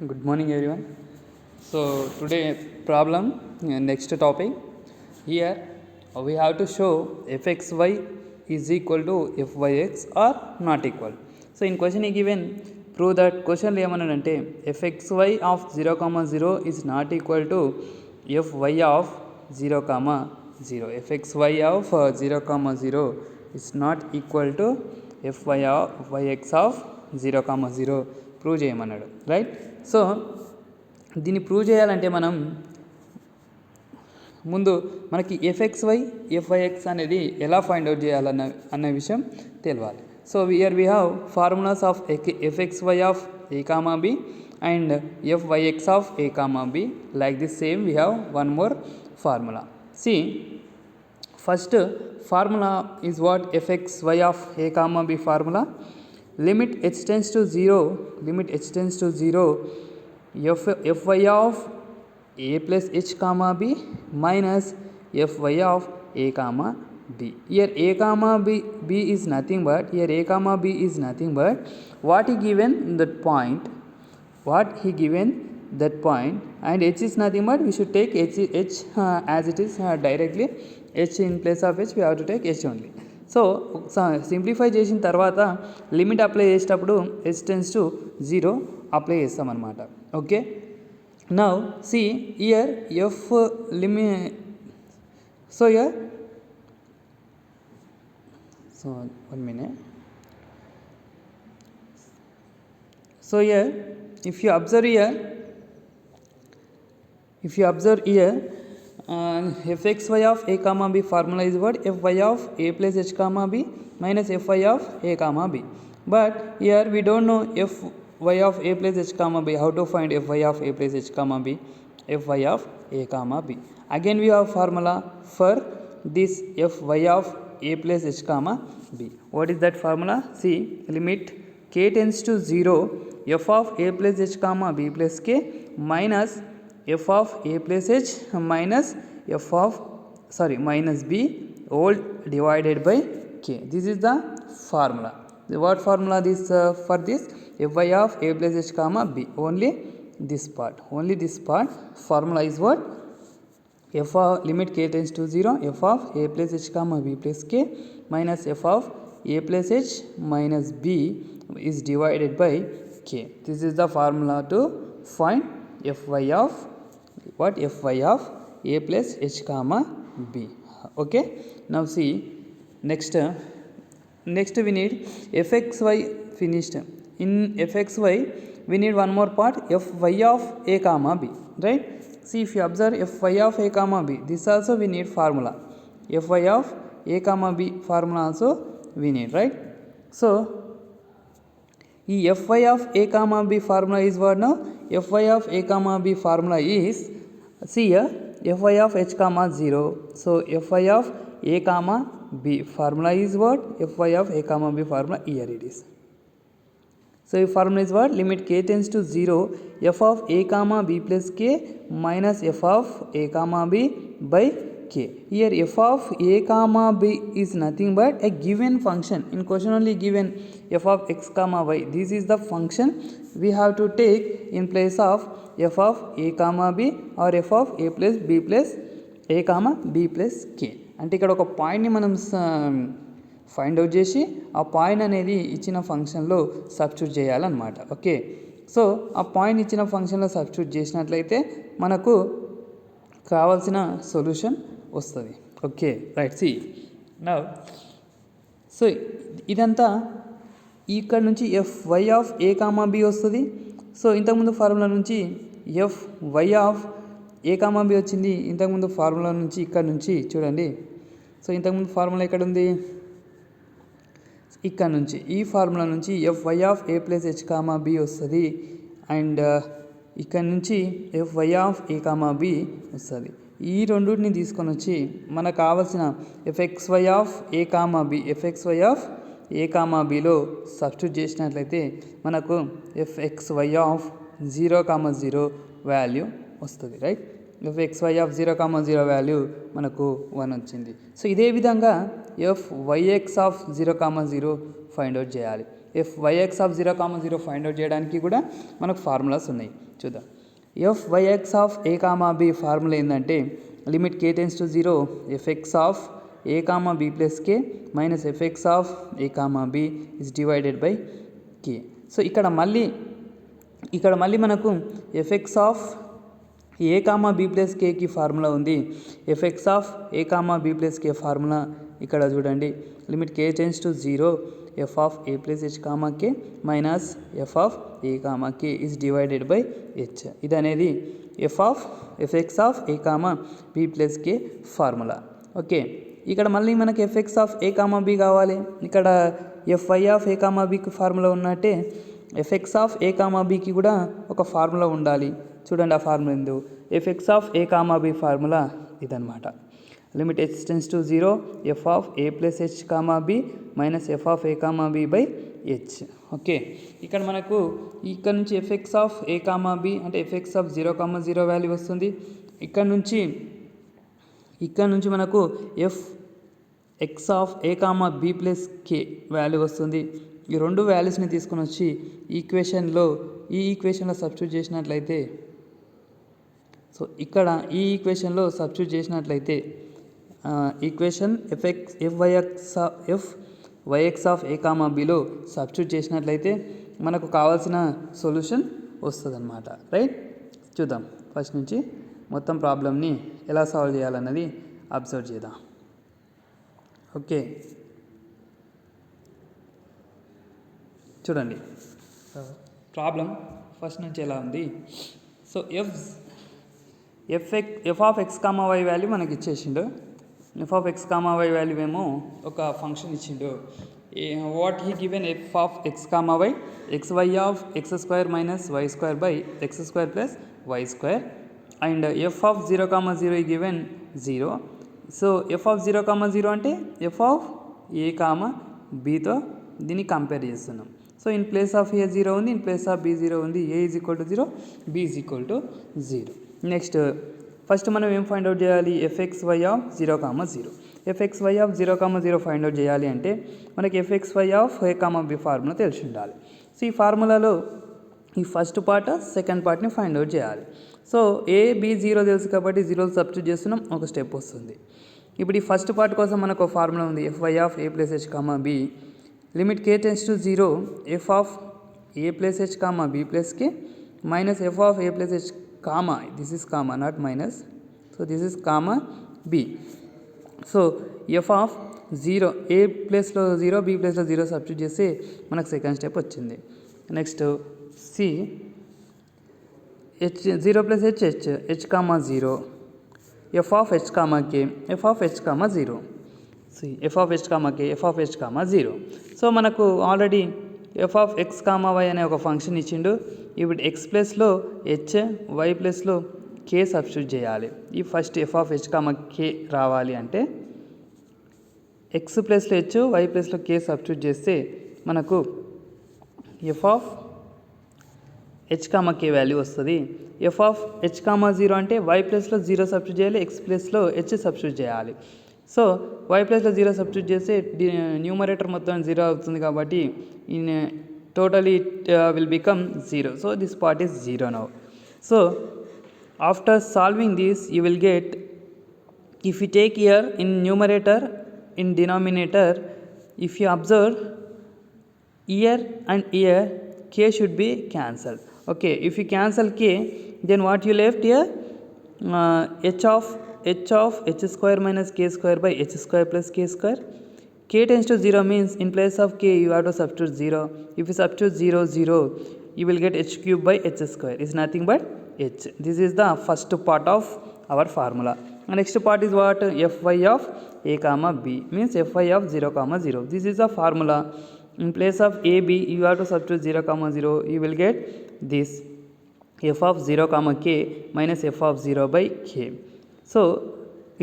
Good morning, everyone. So today problem, next topic. Here we have to show fxy is equal to fyx or not equal. So in question given, prove that question ఏమన్నాడంటే fxy of 0, 0 is not equal to fy of 0, 0. fxy of 0, 0 is not equal to fyx of 0, 0 prove చేయమన్నాడు, right. So దీన్ని prove చేయాలంటే మనం ముందు మనకి ఎఫ్ఎక్స్వై FIX అనేది ఎలా find out చేయాలన్న విషయం తెలియాలి. So here we have formulas of f x y of A comma b and f y x of A comma b. Like this same we have one more formula. See first formula is what fxy of A comma b formula. Limit h tends to 0, fy of a plus h comma b minus fy of a comma b. Here a comma b is nothing but what he given that point, and h is nothing but we should take h as it is directly. H in place of h we have to take h only. So simplify చేసిన తర్వాత limit apply చేసేటప్పుడు h tends to 0 apply చేస్తామన్నమాట. Okay, now see year F so year so 1 minute. So year if you observe here fxy of a comma b formula is what? Fy of a plus h comma b minus fy of a comma b. But here we don't know fy of a plus h comma b. How to find fy of a plus h comma b? Fy of a comma b. Again we have formula for this fy of a plus h comma b. What is that formula? See, limit k tends to 0, f of a plus h comma b plus k minus f of a plus h minus minus b all divided by k. This is the formula. What formula this for this? Fy of a plus h comma b. Only this part. Formula is what? F of limit k tends to 0, f of a plus h comma b plus k minus f of a plus h minus b is divided by k. This is the formula to find fy of what? Fy of a plus h comma b. Okay, now see next we need fxy finished. In fxy we need one more part, fy of a comma b, right? See, if you observe fy of a comma b, this also we need formula. Fy of a comma b formula also we need, right? So ఈ fy of a comma b formula is what now? Fy of a comma b formula is, see here, fy of h comma 0. So fy of a comma b formula is what? Fy of a comma b formula, here it is. So the formula is what? Limit k tends to 0, f of a comma b plus k minus f of a comma b by k. Here f of a comma b is nothing but a given function. In question only given f of x comma y. This is the function we have to take in place of f of a comma b or f of a plus b plus a comma b plus k. అంటే ఇక్కడ ఒక పాయింట్ని మనం find out చేసి ఆ point అనేది ఇచ్చిన ఫంక్షన్లో సబ్స్టిట్యూట్ చేయాలన్నమాట. ఓకే, సో ఆ పాయింట్ ఇచ్చిన ఫంక్షన్లో సబ్స్టిట్యూట్ చేసినట్లయితే మనకు కావాల్సిన సొల్యూషన్ వస్తుంది. Okay, right. See now, so ఇదంతా ఇక్కడ నుంచి fy of A comma B వస్తుంది. సో ఇంతకుముందు ఫార్ములా నుంచి fy of A comma B వచ్చింది. ఇంతకుముందు ఫార్ములా నుంచి ఇక్కడ నుంచి చూడండి. సో ఇంతకుముందు ఫార్ములా ఎక్కడ ఉంది? ఇక్కడ నుంచి ఈ ఫార్ములా నుంచి fy of A plus H comma B వస్తుంది. అండ్ ఇక్కడ నుంచి fy of A comma B వస్తుంది. ఈ రెండింటిని తీసుకొని వచ్చి మనకు కావాల్సిన fxy of A comma B A comma బిలో సబ్స్టిట్యూట్ చేసినట్లయితే మనకు fxy ఆఫ్ 0, 0 వాల్యూ వస్తుంది, రైట్. fxy ఆఫ్ 0, 0 వాల్యూ మనకు 1 వచ్చింది. సో ఇదే విధంగా fyx ఆఫ్ 0, 0 ఫైండ్ అవుట్ చేయాలి. fyx ఆఫ్ 0, 0 ఫైండ్ అవుట్ చేయడానికి కూడా మనకు ఫార్ములాస్ ఉన్నాయి. చూద్దాం. fyx of a, b formula ఏంటంటే limit k tends to 0 fx of a, b plus k minus fx of a, b is divided by k. సో ఇక్కడ మళ్ళీ మనకు fx of a, b plus kకి ఫార్ములా ఉంది. fx of a, b plus k formula ఇక్కడ చూడండి. Limit k tends to 0 f of a plus h, k minus f of a, k is divided by h. ఇది అనేది fx of a, b plus k formula. Okay, ఇక్కడ మళ్ళీ మనకి fx of a, b కావాలి. ఇక్కడ fy of a, bకి formula ఉన్నట్టే fx of a, bకి కూడా ఒక ఫార్ములా ఉండాలి. చూడండి ఆ ఫార్ములా ఏందో. fx of a, b formula ఇదనమాట. Limit h tends to 0 f of a plus h, b minus f of a, b by h. Okay, ఇక్కడ మనకు ఇక్కడ నుంచి fx ఆఫ్ a, b అంటే fx ఆఫ్ 0, 0 వాల్యూ వస్తుంది. ఇక్కడ నుంచి మనకు fx of a, b plus k value వస్తుంది. ఈ రెండు వాల్యూస్ని తీసుకుని వచ్చి ఈ ఈక్వేషన్లో సబ్స్టిట్యూట్ చేసినట్లయితే, సో ఇక్కడ ఈ ఈక్వేషన్లో సబ్స్టిట్యూట్ చేసినట్లయితే ఈక్వేషన్ fyx ఆఫ్ a, bలో సబ్స్టిట్యూట్ చేసినట్లయితే మనకు కావాల్సిన సొల్యూషన్ వస్తుంది అన్నమాట. రైట్, చూద్దాం. ఫస్ట్ నుంచి మొత్తం ప్రాబ్లమ్ని ఎలా సాల్వ్ చేయాలన్నది అబ్జర్వ్ చేద్దాం. ఓకే, చూడండి ప్రాబ్లం ఫస్ట్ నుంచి ఎలా ఉంది. So f of x, y value మనకి ఇచ్చేసిండు. F of x, y value ఏమో ఒక ఫంక్షన్ ఇచ్చిండు. What he given f of x, y xy of x square minus y square by x square plus y square and f of 0, 0 ఈ given 0. So f of 0, 0 అంటే F of ఏ, బీతో దీన్ని compare చేస్తున్నాం. So in place of a 0 ఉంది, in place of b 0 ఉంది. A is equal to 0, b is equal to 0. Next first మనం ఏం find out చేయాలి? fxy of 0, 0. fxy of 0, 0 find out చేయాలి అంటే మనకి fxy of a, b formula తెలిసి ఉండాలి. సో ఈ ఫార్ములాలో ఈ ఫస్ట్ పార్ట్, సెకండ్ పార్ట్ని ఫైండ్ అవుట్ చేయాలి. సో ఏ, బి 0 తెలుసు కాబట్టి 0 సబ్స్టిట్యూట్ చేస్తున్నాం, ఒక స్టెప్ వస్తుంది. ఇప్పుడు ఈ ఫస్ట్ పార్ట్ కోసం మనకు ఒక ఫార్ములా ఉంది. fy of a plus h, b limit k tends to 0 f of a plus h, b plus k minus f of a plus h, this is comma not minus, so this is comma b. So f of 0 a ప్లస్లో 0, b ప్లస్లో 0 substitute చేస్తే మనకు second step వచ్చింది. Next see h 0 plus h 0 f of h, k f of h, 0 see f of h, k f of h, 0. So మనకు already f of x, y అనే ఒక function ఇచ్చిండు. ఇప్పుడు x ప్లస్లో h, y ప్లస్లో k substitute చేయాలి. ఈ first f of h, k రావాలి అంటే x ప్లస్లో h, y ప్లస్లో k సబ్స్టిట్యూట్ చేస్తే మనకు f of h, k value వస్తుంది. f ఆఫ్ h, 0 అంటే y ప్లస్లో 0 సబ్స్టిట్యూట్ చేయాలి, x ప్లస్లో h సబ్స్టిట్యూట్ చేయాలి. సో y ప్లస్లో 0 సబ్స్టిట్యూట్ చేస్తే న్యూమరేటర్ మొత్తం 0 అవుతుంది కాబట్టి in totally it will become 0. So this part is 0 now. So after solving this you will get, if you take here in numerator, in denominator, if you observe here and here k should be cancelled. Okay, if you cancel k, then what you left here, h of h square minus k square by h square plus k square. K tends to 0 means in place of k you have to substitute 0. If you substitute 0, 0, you will get h cube by h square. Is nothing but h. This is the first part of our formula. The next part is what? Fy of a, b means fy of 0, 0. This is the formula. In place of a, b you have to substitute 0, 0. You will get this f of 0, k minus f of 0 by k. So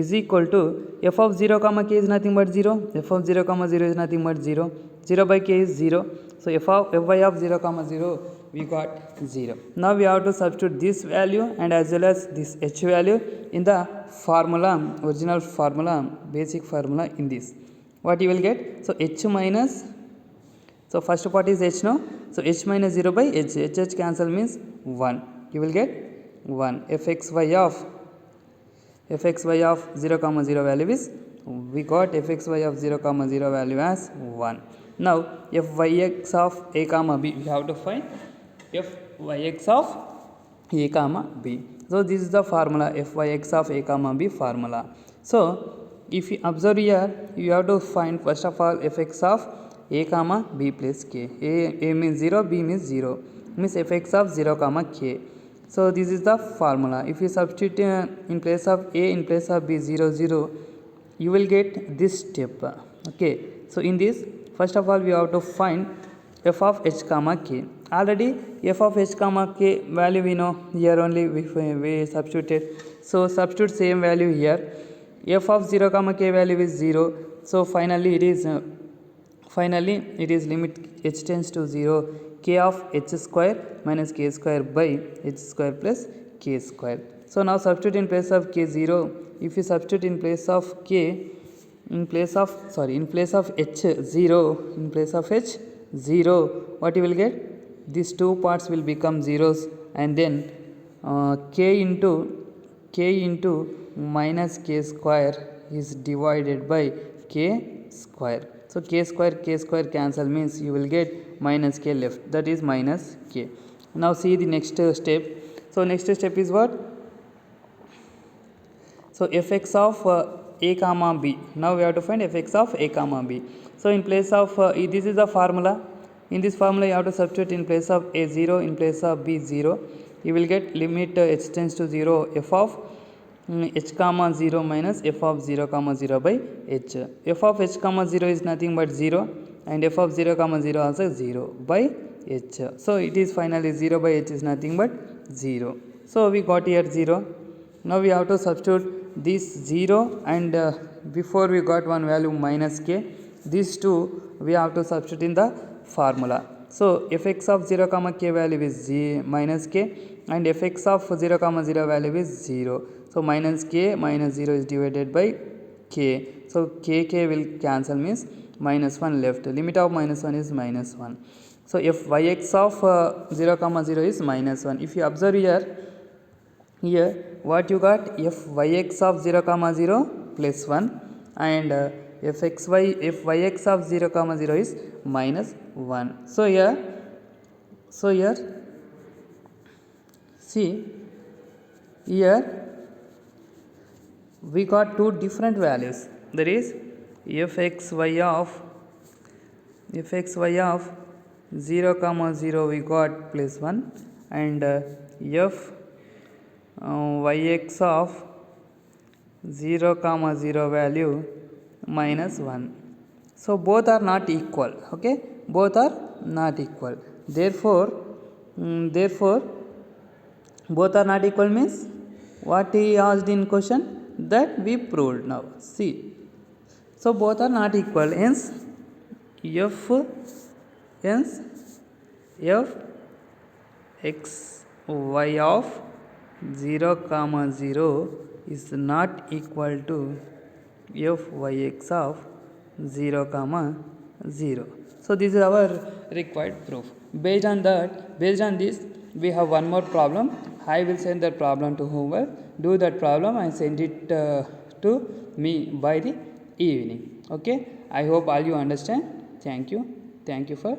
is equal to f of 0, k is nothing but 0. F of 0, 0 is nothing but 0. 0 by k is 0. So fy of 0, 0 we got 0. Now we have to substitute this value and as well as this h value in the formula, original formula, basic formula in this. What you will get? So h minus, so So first part is h now. So h minus 0 by h. H cancel means 1. You will get 1. fxy of 0 comma 0 value is, we got fxy of 0 comma 0 value as 1. Now fyx of a comma b, we have to find fyx of a comma b. So this is the formula, fyx of a comma b formula. So if you observe here, you have to find first of all fx of a comma b plus k. A means 0, b means 0, means fx of 0 comma k. So this is the formula. If you substitute in place of a, in place of b, 0 0, you will get this step. Okay, so in this, first of all we have to find f of h comma k. Already f of h comma k value we know, here only we substituted. So substitute same value here. F of 0 comma k value is 0. So finally it is limit h tends to 0, k of h square minus k square by h square plus k square. So now substitute in place of k 0. If you substitute in place of k, in place of h 0, in place of h 0, what you will get? These two parts will become zeros, and then k into minus k square is divided by k square. So k square cancel means you will get minus k left, that is minus k. Now see the next step. So next step is what? So fx of a comma b. Now we have to find fx of a comma b. So in place of this is the formula. In this formula you have to substitute in place of a 0, in place of b 0. You will get limit h tends to 0, f of h comma 0 minus f of 0 comma 0 by h. F of h comma 0 is nothing but 0, and f of 0 comma 0 also 0 by h. So it is finally 0 by h is nothing but 0. So we got here 0. Now we have to substitute this 0, and before we got one value minus k. These two we have to substitute in the formula. So fx of 0 comma k value is minus k, and fx of 0 comma 0 value is 0. So minus k minus 0 is divided by k. So k will cancel means minus 1 left. Limit of minus 1 is minus 1. So fyx of 0 comma 0 is minus 1. If you observe here what you got? Fyx of 0 comma 0 plus 1, and fyx of 0 comma 0 is minus 1. So here see, here we got two different values, that is fxy of 0 comma 0 we got plus 1, and yx of 0 comma 0 value minus 1. So both are not equal. Okay, both are not equal. Therefore both are not equal means what he asked in question, that we proved now. See, so both are not equal, hence x y of 0 comma 0 is not equal to fyx of 0 comma 0. So this is our required proof. Based on this, we have one more problem. I will send that problem to whoever do that problem and send it to me by the evening. Okay, I hope all you understand. Thank you for